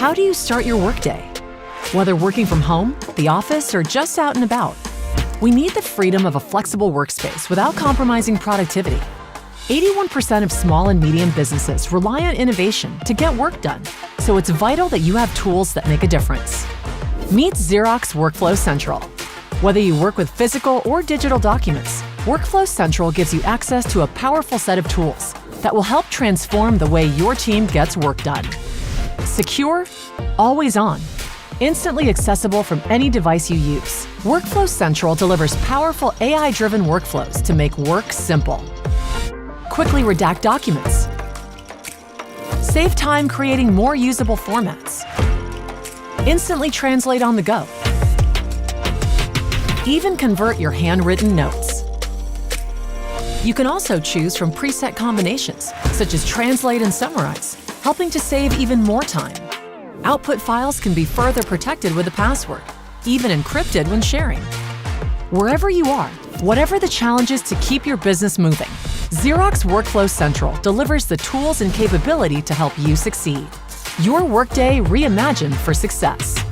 How do you start your workday? Whether working from home, the office, or just out and about, we need the freedom of a flexible workspace without compromising productivity. 81% of small and medium businesses rely on innovation to get work done, so it's vital that you have tools that make a difference. Meet Xerox Workflow Central. Whether you work with physical or digital documents, Workflow Central gives you access to a powerful set of tools that will help transform the way your team gets work done. Secure, always on, instantly accessible from any device you use, Workflow Central delivers powerful AI-driven workflows to make work simple. Quickly redact documents. Save time creating more usable formats. Instantly translate on the go. Even convert your handwritten notes. You can also choose from preset combinations, such as translate and summarize, helping to save even more time. Output files can be further protected with a password, even encrypted when sharing. Wherever you are, whatever the challenges to keep your business moving, Xerox Workflow Central delivers the tools and capability to help you succeed. Your workday reimagined for success.